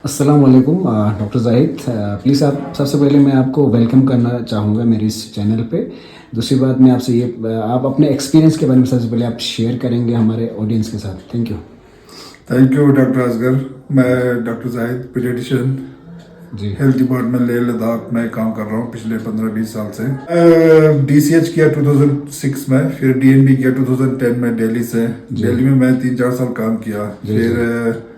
अस्सलाम वालेकुम doctor Zahid. Please आप सबसे पहले मैं आपको वेलकम करना चाहूँगा मेरे इस चैनल पे। दूसरी बात मैं आपसे ये आप अपने एक्सपीरियंस के बारे में सबसे पहले आप शेयर करेंगे हमारे ऑडियंस के साथ। Thank you doctor Asgar. मैं doctor Zahid paediatrician ji. Health department Leh Ladakh में काम कर रहा हूँ पिछले 15-20 साल से। DCH किया 2006 में, फिर DNB किया 2010 में दिल्ली से। दिल्ली में मैं 3-4 साल काम किया। फिर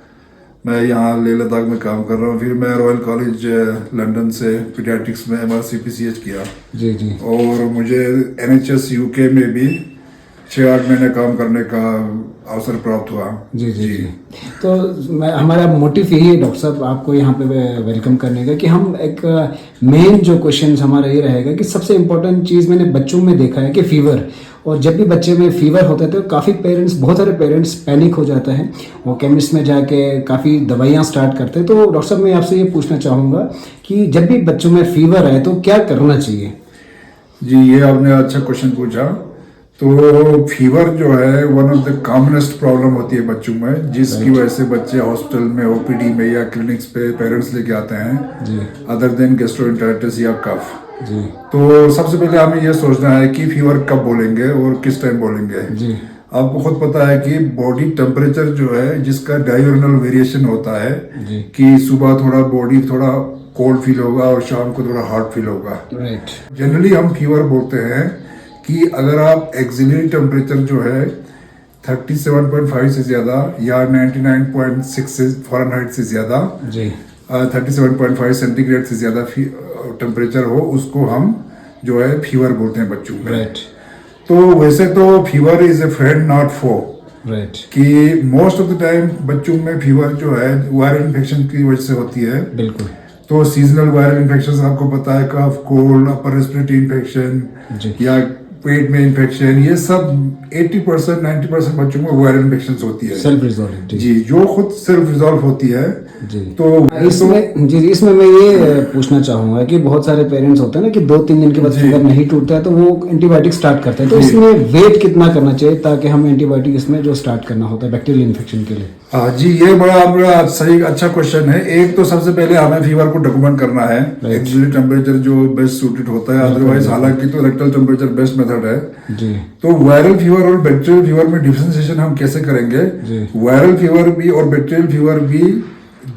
मैं यहाँ लेह लद्दाख में काम कर रहा हूँ। फिर मैं रॉयल कॉलेज लंदन से पीडियाट्रिक्स में MRCPCH किया जी जी। और मुझे NHS UK में भी 6-8 महीने काम करने का अवसर प्राप्त हुआ। जी जी जी। तो हमारा मोटिव यही है डॉक्टर साहब आपको यहाँ पे वेलकम करने का कि हम एक मेन जो क्वेश्चन हमारा ये रहेगा कि सबसे इम्पोर्टेंट चीज़ मैंने बच्चों में देखा है कि फीवर, और जब भी बच्चे में फीवर होता है तो काफ़ी पेरेंट्स, बहुत सारे पेरेंट्स पैनिक हो जाते हैं, वो केमिस्ट में जाके काफ़ी दवाइयाँ स्टार्ट करते हैं। तो डॉक्टर साहब मैं आपसे ये पूछना चाहूँगा कि जब भी बच्चों में फीवर आए तो क्या करना चाहिए? जी, ये आपने अच्छा क्वेश्चन पूछा। तो फीवर जो है one of the commonest problem होती है बच्चों में, जिसकी वजह से बच्चे हॉस्पिटल में, OPD में या क्लिनिक्स पे पेरेंट्स लेके आते हैं जी। अदर देन गैस्ट्रोएंटेराइटिस या कफ। जी। तो सबसे पहले हमें यह सोचना है कि फीवर कब बोलेंगे और किस टाइम बोलेंगे। जी। आपको खुद पता है कि बॉडी टेम्परेचर जो है, जिसका डायurnal वेरिएशन होता है जी। कि सुबह थोड़ा बॉडी थोड़ा कोल्ड फील होगा और शाम को थोड़ा हॉट फील होगा। राइट। जनरली हम फीवर बोलते हैं कि अगर आप एक्सिलरी टेम्परेचर जो है 37.5 से ज़्यादा या 99.6 फ़ारेनहाइट से ज़्यादा, जी। 37.5 सेंटीग्रेड से ज़्यादा टेम्परेचर हो, उसको हम जो है फीवर बोलते हैं बच्चों में। राइट। तो वैसे तो fever is a friend not foe, right. कि मोस्ट ऑफ द टाइम बच्चों में फीवर जो है वायरल इन्फेक्शन की वजह से होती है। बिल्कुल। तो सीजनल वायरल इन्फेक्शन आपको पता है, कफ, कोल्ड, अपर रेस्पिरेटरी इन्फेक्शन या पेट में इन्फेक्शन, ये सब 80% 90% बच्चों में वायरल इन्फेक्शन होती है, सेल्फ रिजॉल्व। जी, जो खुद सेल्फ रिजॉल्व होती है। जी। तो इसमें मैं ये पूछना चाहूंगा कि बहुत सारे पेरेंट्स होते हैं ना कि 2-3 दिन के बाद फीवर नहीं टूटता है तो वो एंटीबायोटिक स्टार्ट करते हैं। तो इसमें वेट कितना करना चाहिए ताकि हम एंटीबायोटिक इसमें जो स्टार्ट करना होता है बैक्टीरियल इन्फेक्शन के लिए? हाँ जी, ये बड़ा सही अच्छा क्वेश्चन है। एक तो सबसे पहले हमें फीवर को डॉक्यूमेंट करना है, एक्चुअली टेम्परेचर जो बेस्ट सूटेड होता है। अदरवाइज हालांकि तो रेक्टल टेम्परेचर बेस्ट मेथड है जी। तो वायरल फीवर और बैक्टीरियल फीवर में डिफरेंशिएशन हम कैसे करेंगे? वायरल फीवर भी और बैक्टीरियल फीवर भी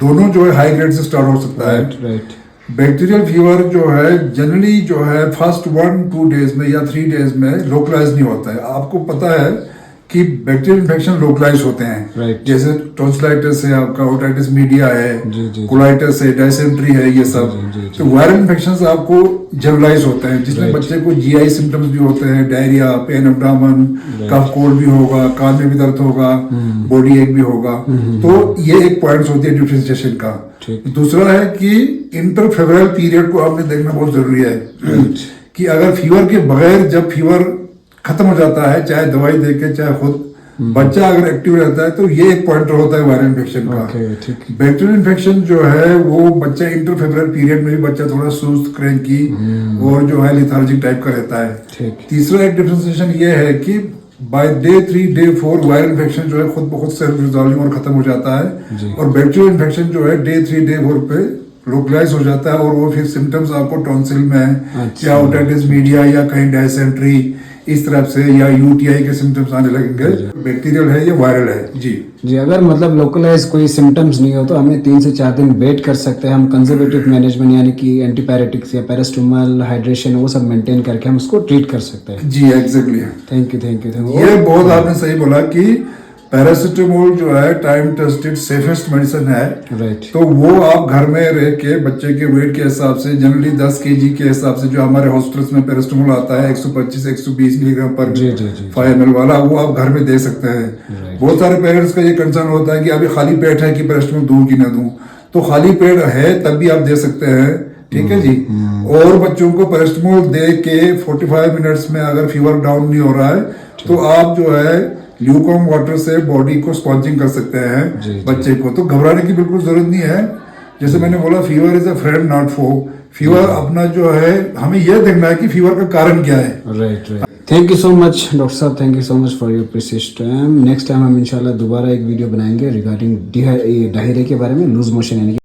दोनों जो है हाई ग्रेड से स्टार्ट हो सकता है। राइट। बैक्टीरियल फीवर जो है जनरली जो है फर्स्ट 1-2 डेज में या 3 डेज में लोकलाइज नहीं होता है। आपको पता है कि बैक्टीरियल इन्फेक्शन लोकलाइज होते हैं, जैसे टॉन्सिलाइटिस है, आपका ओटाइटिस मीडिया है, कोलाइटिस है, डायसेंट्री है, ये सब। तो वायरल इन्फेक्शंस आपको जनरलाइज होते हैं, जिसमें बच्चे को GI सिम्टम्स भी होते हैं, diarrhoea, pain abdomen, cough cold भी होगा, कान में भी दर्द होगा, बॉडी एक भी होगा। तो ये एक पॉइंट होती है डिफरेंशिएशन का। दूसरा है कि इंटरफेब्रल पीरियड को आपने देखना बहुत जरूरी है कि अगर फीवर के बगैर जब फीवर खत्म हो जाता है, चाहे दवाई देके चाहे खुद, बच्चा अगर एक्टिव रहता है, तो ये एक पॉइंटर होता है वायरल इन्फेक्शन का। बैक्टीरियल इन्फेक्शन जो है वो बच्चा इंटरफेब्रल पीरियड में भी बच्चा थोड़ा सुस्त, क्रैंकी और जो है लेथार्जिक टाइप का रहता है। तीसरा एक डिफरेंशिएशन ये है कि by day 3, day 4 viral infection जो है खुद ब खुद सेल्फ रिजॉल्विंग और खत्म हो जाता है, और बैक्टीरियल इन्फेक्शन जो है डे 3, डे 4 पे लोकलाइज हो जाता है, और वो फिर सिम्टम्स आपको टॉन्सिल में या ओटाइटिस मीडिया या कहीं डायसेंट्री इस तरह से या UTI के सिम्टम्स आने लगेंगे। बैक्टीरियल है या वायरल है? जी जी। अगर मतलब लोकलाइज कोई सिम्टम्स नहीं हो तो हमें 3 से 4 दिन वेट कर सकते हैं। हम कंजर्वेटिव मैनेजमेंट यानी कि एंटीपायरेटिक्स या पैरास्टोमल, हाइड्रेशन, वो सब मेंटेन करके हम उसको ट्रीट कर सकते हैं। जी, एग्जैक्टली। Thank you. ये बहुत आपने सही बोला कि पैरासिटामोल जो है टाइम टेस्टेड सेफेस्ट मेडिसिन है। राइट। तो वो आप घर में रह के बच्चे के वेट के हिसाब से जनरली 10 kg के हिसाब से जो हमारे हॉस्पिटल्स में पैरासिटामोल आता है 125-120 मिलीग्राम पर 5 ml वाला, वो आप घर में दे सकते हैं। बहुत सारे पेरेंट्स का ये कंसर्न होता है कि अभी खाली पेट है कि पैरासिटामोल दूं कि ना दूं। तो खाली पेट है तब भी आप दे सकते हैं, ठीक है जी। और बच्चों को पैरासिटामोल दे के 45 मिनट्स में अगर फीवर डाउन नहीं हो रहा है तो आप जो है ल्यूकॉर्म वाटर से बॉडी को स्पॉन्जिंग कर सकते हैं बच्चे को। तो घबराने की बिल्कुल जरूरत नहीं है। जैसे मैंने बोला, fever is a friend not foe. Fever अपना जो है, हमें यह देखना है कि फीवर का कारण क्या है। Right. Thank you so much doctor साहब, thank you so much for your precious time. Next time हम इंशाल्लाह दोबारा एक वीडियो बनाएंगे रिगार्डिंग डायरिया के बारे में, लूज मोशन यानी